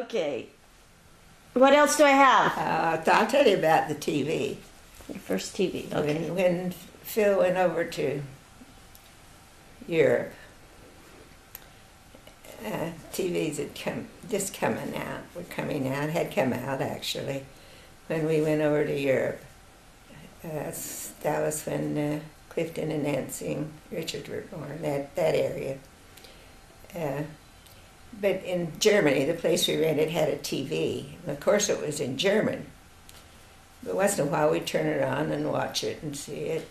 Okay. What else do I have? I'll tell you about the TV. Your first TV. Okay. When Phil went over to Europe, TVs had had come out actually, when we went over to Europe. That was when Clifton and Nancy and Richard were born, that area. But in Germany, the place we rented had a TV. And of course it was in German. But once in a while we'd turn it on and watch it and see it.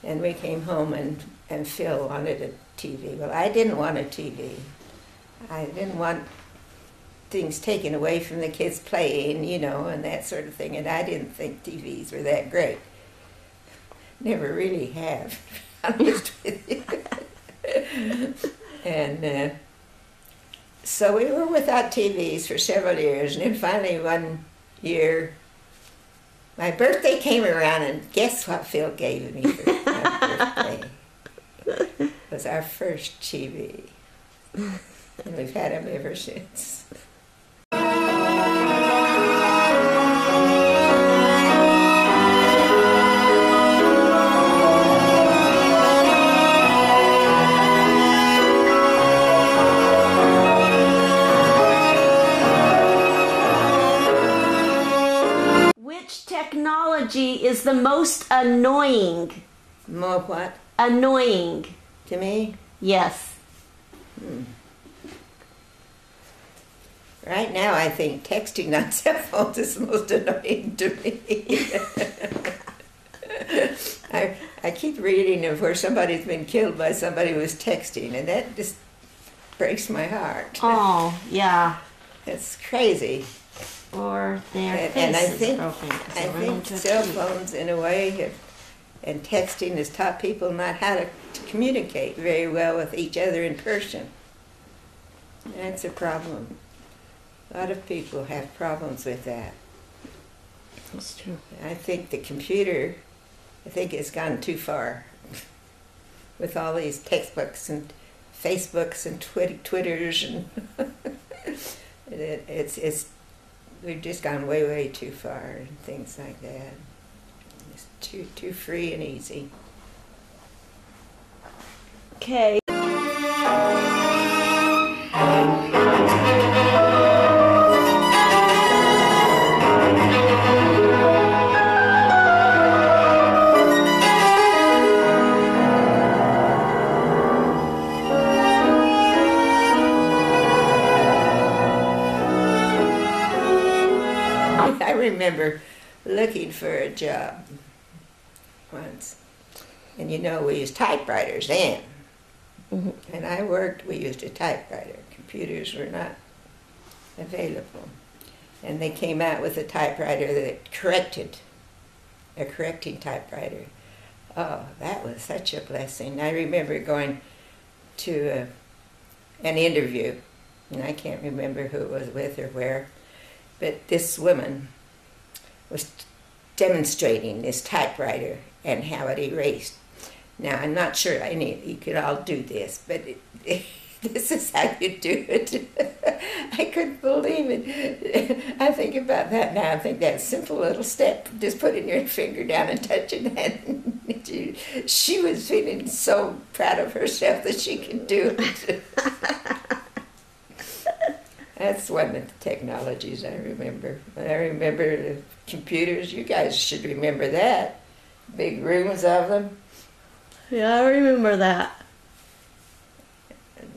And we came home and Phil wanted a TV. Well, I didn't want a TV. I didn't want things taken away from the kids playing, you know, and that sort of thing. And I didn't think TVs were that great. Never really have, to be honest with you. And so we were without TVs for several years. And then finally one year, my birthday came around, and guess what Phil gave me for my birthday? It was our first TV. And we've had them ever since. Which technology is the most annoying? More what? Annoying. To me? Yes. Right now, I think texting on cell phones is the most annoying to me. I keep reading of where somebody's been killed by somebody who was texting, and that just breaks my heart. Oh, yeah. It's crazy. Or their And I face is broken. I think cell phones, in a way, and texting has taught people not how to communicate very well with each other in person. That's a problem. A lot of people have problems with that. That's true. I think the computer, has gone too far with all these textbooks and Facebooks and Twitters, and we've just gone way, way too far and things like that. It's too free and easy. Okay. I remember looking for a job once, and you know, we used typewriters then. Mm-hmm. And we used a typewriter. Computers were not available. And they came out with a typewriter that corrected, a correcting typewriter. Oh, that was such a blessing. I remember going to an interview, and I can't remember who it was with or where, but this woman was demonstrating this typewriter and how it erased. Now, I'm not sure you could all do this, but this is how you do it. I couldn't believe it. I think about that now. I think that simple little step, just putting your finger down and touching that. She was feeling so proud of herself that she could do it. That's one of the technologies I remember. I remember the computers. You guys should remember that. Big rooms of them. Yeah, I remember that.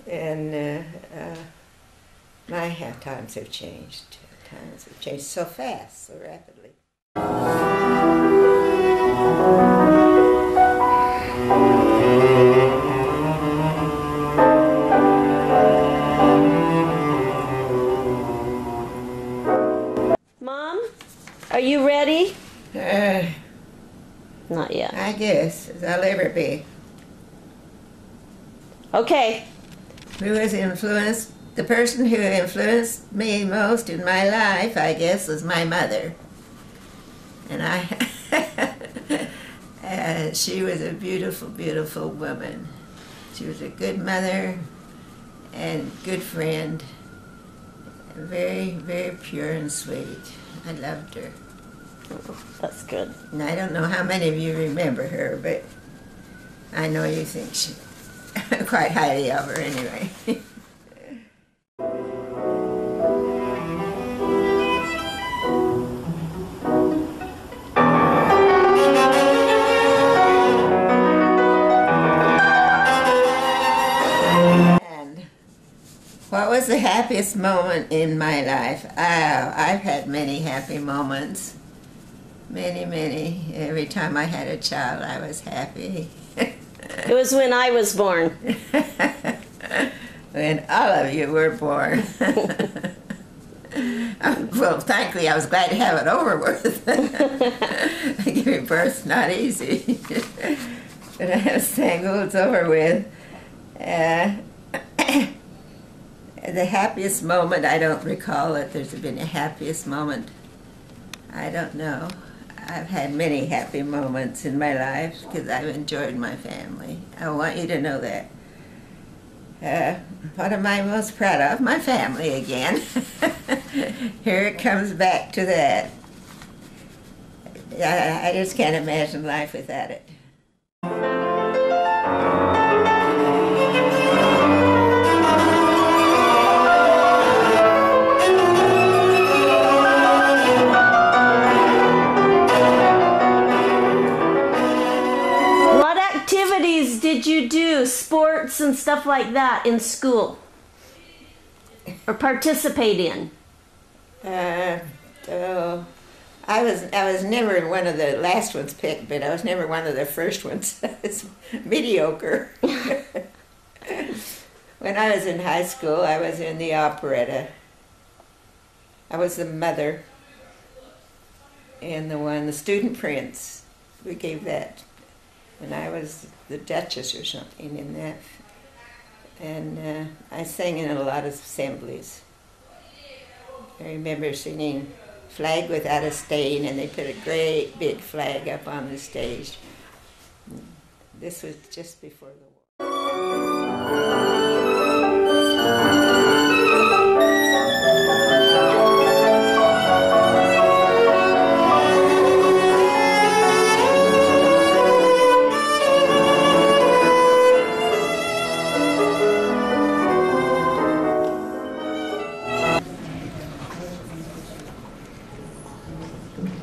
And how times have changed. Times have changed so fast, so rapidly. Mom, are you ready? Not yet. I guess, as I'll ever be. Okay. Who has influenced, the person who influenced me most in my life, I guess, was my mother. And she was a beautiful, beautiful woman. She was a good mother and good friend. Very, very pure and sweet. I loved her. That's good. And I don't know how many of you remember her, but I know you think quite highly of her anyway. What was the happiest moment in my life? Oh, I've had many happy moments. Many, many. Every time I had a child, I was happy. It was when I was born. When all of you were born. Well, thankfully, I was glad to have it over with. Giving birth's not easy. But I was thankful it's over with. The happiest moment, I don't recall that there's been a happiest moment. I don't know. I've had many happy moments in my life because I've enjoyed my family. I want you to know that. What am I most proud of? My family again. Here it comes back to that. I just can't imagine life without it. Did you do sports and stuff like that in school? Or participate in? I was never one of the last ones picked, but I was never one of the first ones. It's mediocre. When I was in high school, I was in the operetta. I was the mother and the student prince. We gave that. And I was the Duchess or something in that. And I sang in a lot of assemblies. I remember singing Flag Without a Stain, and they put a great big flag up on the stage. This was just before the war.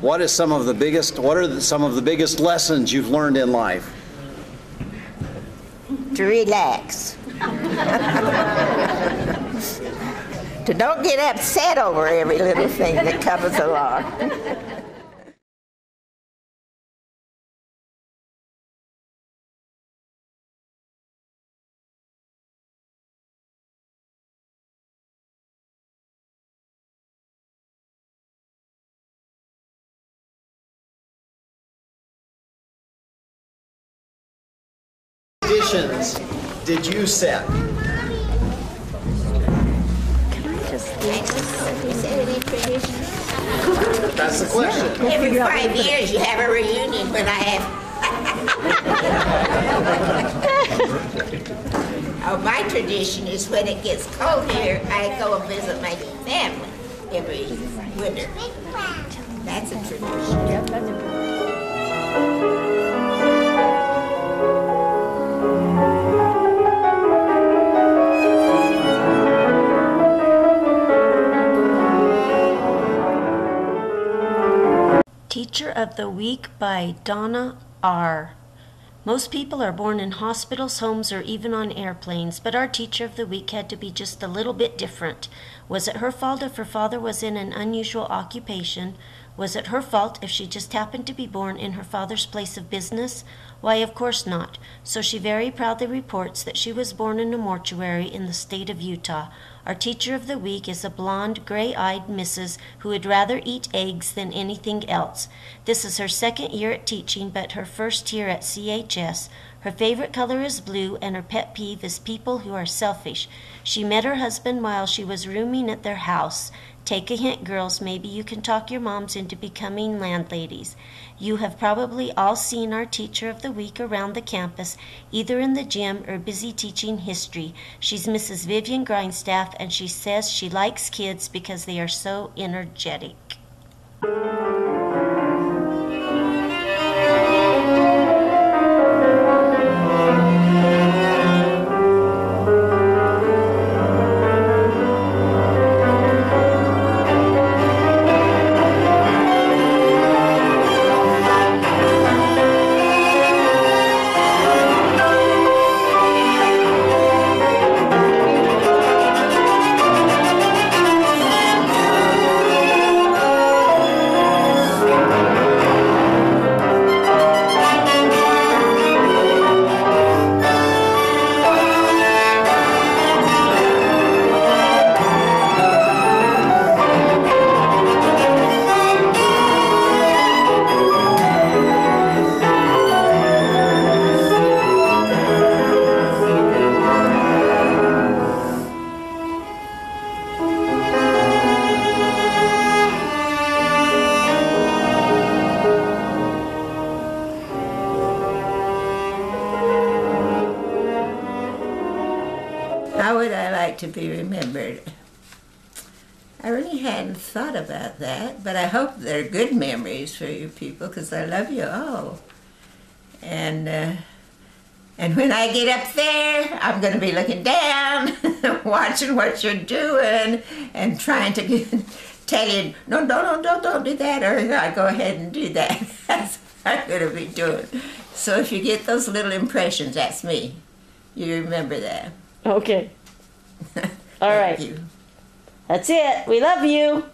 What are some of the biggest lessons you've learned in life? To relax. To don't get upset over every little thing that comes along. Traditions did you set? Can I just That's the question. Every 5 years you have a reunion when I have. Oh, my tradition is when it gets cold here, I go and visit my family every winter. That's a tradition. Yep, that's a tradition. Teacher of the Week by Donna R. Most people are born in hospitals, homes, or even on airplanes, but our teacher of the week had to be just a little bit different. Was it her fault if her father was in an unusual occupation? Was it her fault if she just happened to be born in her father's place of business? Why, of course not. So she very proudly reports that she was born in a mortuary in the state of Utah. Our teacher of the week is a blonde, gray-eyed Mrs. who would rather eat eggs than anything else. This is her second year at teaching, but her first year at CHS. Her favorite color is blue, and her pet peeve is people who are selfish. She met her husband while she was rooming at their house. Take a hint, girls. Maybe you can talk your moms into becoming landladies. You have probably all seen our teacher of the week around the campus, either in the gym or busy teaching history. She's Mrs. Vivian Grindstaff, and she says she likes kids because they are so energetic. How would I like to be remembered? I really hadn't thought about that, but I hope they're good memories for you people, because I love you all. And when I get up there, I'm going to be looking down, watching what you're doing, and trying to tell you, no, don't do that, or I go ahead and do that. That's what I'm going to be doing. So if you get those little impressions, that's me. You remember that. Okay. All right. You. That's it. We love you.